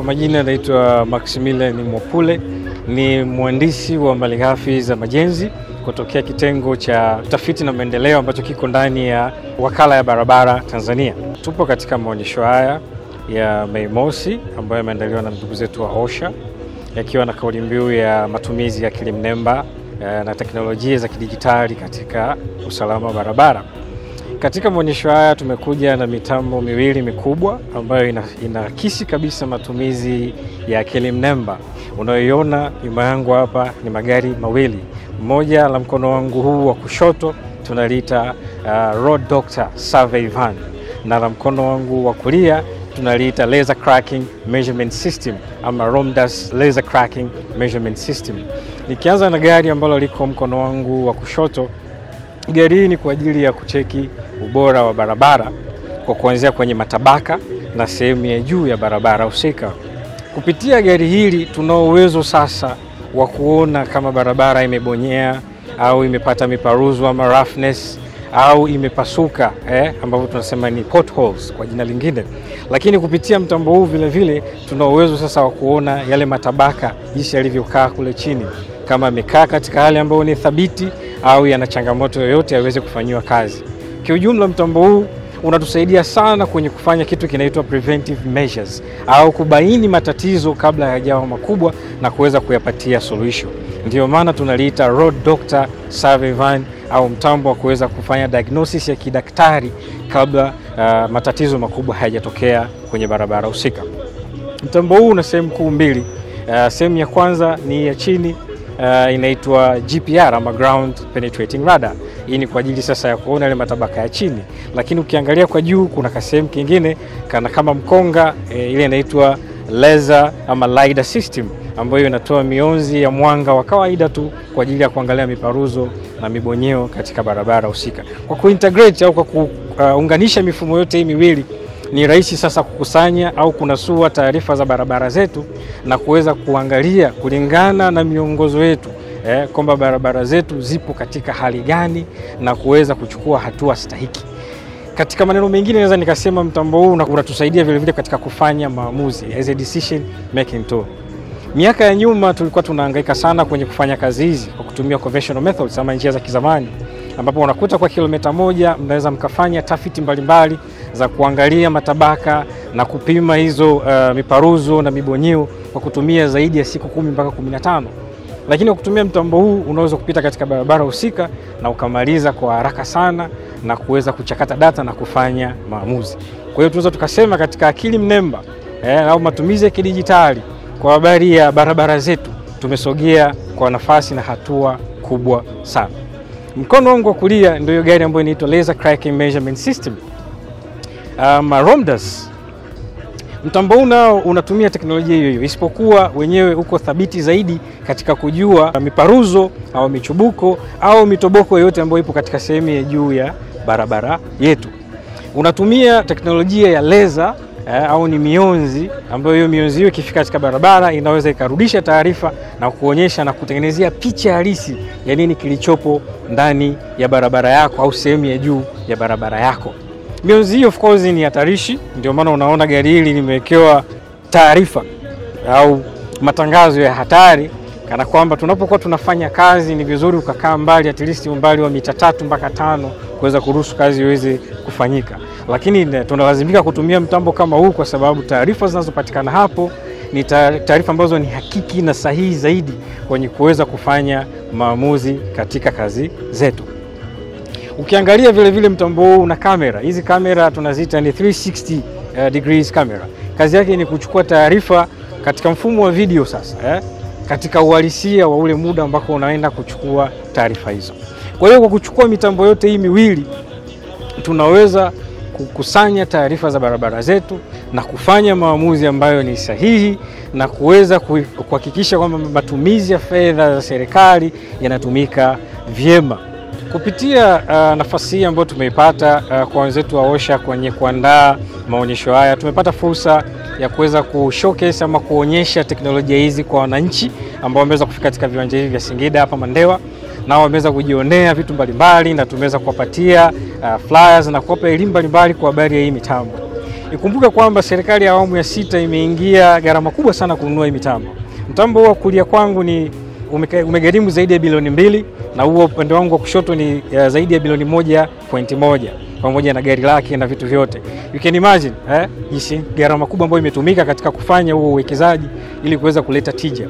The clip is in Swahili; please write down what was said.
Kwa majina naitwa Maximilian Mwapule, ni mhandisi wa malighafi za majenzi kutokea kitengo cha utafiti na maendeleo ambacho kiko ndani ya Wakala ya Barabara Tanzania. Tupo katika maonyesho haya ya Mei Mosi ambayo yameandaliwa na ndugu zetu wa OSHA, yakiwa na kauli mbiu ya matumizi ya akili mnemba na teknolojia za kidijitali katika usalama wa barabara. Katika maonyesho haya tumekuja na mitambo miwili mikubwa ambayo inakisi kabisa matumizi ya akili mnemba. Unayoiona nyuma yangu hapa ni magari mawili. Mmoja la mkono wangu huu wa kushoto tunaliita Road Doctor Survey Van, na la mkono wangu wa kulia tunaliita Laser Cracking Measurement System ama ROMDAS Laser Cracking Measurement System. Nikianza na gari ambalo liko mkono wangu wa kushoto, gari hii ni kwa ajili ya kucheki ubora wa barabara kwa kuanzia kwenye matabaka na sehemu ya juu ya barabara husika. Kupitia gari hili tunao uwezo sasa wa kuona kama barabara imebonyea au imepata miparuzo ama roughness au imepasuka, ambapo tunasema ni potholes kwa jina lingine. Lakini kupitia mtambo huu vile vile tunao uwezo sasa wa kuona yale matabaka jinsi yalivyokaa kule chini, kama yamekaa katika hali ambayo ni thabiti au yana changamoto yoyote yaweze kufanyiwa kazi. Kiujumla mtambo huu unatusaidia sana kwenye kufanya kitu kinaitwa preventive measures au kubaini matatizo kabla hayajawa makubwa na kuweza kuyapatia suluhisho. Ndio maana tunaliita Road Doctor Survey Van au mtambo wa kuweza kufanya diagnosis ya kidaktari kabla matatizo makubwa hayajatokea kwenye barabara husika. Mtambo huu una sehemu kuu mbili. Sehemu ya kwanza ni ya chini, inaitwa GPR ama Ground Penetrating Radar. Hii ni kwa ajili sasa ya kuona ile matabaka ya chini. Lakini ukiangalia kwa juu kuna kasehemu kingine kana kama mkonga, ile inaitwa Laser ama LiDAR System, ambayo inatoa mionzi ya mwanga wa kawaida tu kwa ajili ya kuangalia miparuzo na mibonyeo katika barabara husika. Kwa kuintegrate au kwa kuunganisha mifumo yote hii miwili, ni rahisi sasa kukusanya au kunasua taarifa za barabara zetu na kuweza kuangalia kulingana na miongozo yetu kwamba barabara zetu zipo katika hali gani na kuweza kuchukua hatua stahiki. Katika maneno mengine naweza nikasema mtambo huu unatusaidia vile vile katika kufanya maamuzi as a decision making tool. Miaka ya nyuma tulikuwa tunahangaika sana kwenye kufanya kazi hizi kwa kutumia conventional methods ama njia za kizamani, ambapo unakuta kwa kilomita moja mnaweza mkafanya tafiti mbalimbali za kuangalia matabaka na kupima hizo miparuzo na mibonyeo kwa kutumia zaidi ya siku 10 mpaka 15. Lakini kwa kutumia mtambo huu unaweza kupita katika barabara husika na ukamaliza kwa haraka sana na kuweza kuchakata data na kufanya maamuzi. Kwa hiyo tunaweza tukasema katika akili mnemba au matumizi ya kidijitali kwa habari ya barabara zetu tumesogea kwa nafasi na hatua kubwa sana. Mkono wangu wa kulia ndio gari ambayo inaitwa Laser Cracking Measurement System, ROMDAS. Mtambo huu nao unatumia teknolojia hiyo, isipokuwa wenyewe uko thabiti zaidi katika kujua miparuzo au michubuko au mitoboko yote ambayo ipo katika sehemu ya juu ya barabara yetu. Unatumia teknolojia ya laser au ni mionzi, ambayo hiyo mionzi hiyo ikifika katika barabara inaweza ikarudisha taarifa na kuonyesha na kutengenezea picha halisi ya nini kilichopo ndani ya barabara yako au sehemu ya juu ya barabara yako. Mionzi hiyo of course ni hatarishi, ndio maana unaona gari hili limewekewa taarifa au matangazo ya hatari, kana kwamba tunapokuwa tunafanya kazi ni vizuri ukakaa mbali, at least umbali wa mita 3 mpaka 5 kuweza kuruhusu kazi iweze kufanyika. Lakini tunalazimika kutumia mtambo kama huu kwa sababu taarifa zinazopatikana hapo ni taarifa ambazo ni hakiki na sahihi zaidi kwenye kuweza kufanya maamuzi katika kazi zetu. Ukiangalia vile vile mtambo huu una kamera. Hizi kamera tunaziita ni 360 degrees camera. Kazi yake ni kuchukua taarifa katika mfumo wa video sasa, katika uhalisia wa ule muda ambako unaenda kuchukua taarifa hizo. Kwa hiyo kwa kuchukua mitambo yote hii miwili tunaweza kukusanya taarifa za barabara zetu na kufanya maamuzi ambayo ni sahihi na kuweza kuhakikisha kwamba matumizi ya fedha za serikali yanatumika vyema. Kupitia nafasi hii ambayo tumeipata kwa wenzetu wa OSHA kwenye kuandaa maonyesho haya, tumepata fursa ya kuweza kushowcase ama kuonyesha teknolojia hizi kwa wananchi ambao wameweza kufika katika viwanja hivi vya Singida hapa Mandewa, na wameweza kujionea vitu mbalimbali na tumeweza kuwapatia flyers na kuwapa elimu mbalimbali kwa habari ya hii mitambo. Ikumbuke kwamba serikali ya awamu ya 6 imeingia gharama kubwa sana kununua hii mitambo. Mtambo wa kulia kwangu ni umegharimu zaidi ya bilioni 2, na huo upande wangu wa kushoto ni zaidi ya bilioni 1.1 pamoja na gari lake na vitu vyote. You can imagine jinsi gharama kubwa ambayo imetumika katika kufanya huo uwekezaji ili kuweza kuleta tija.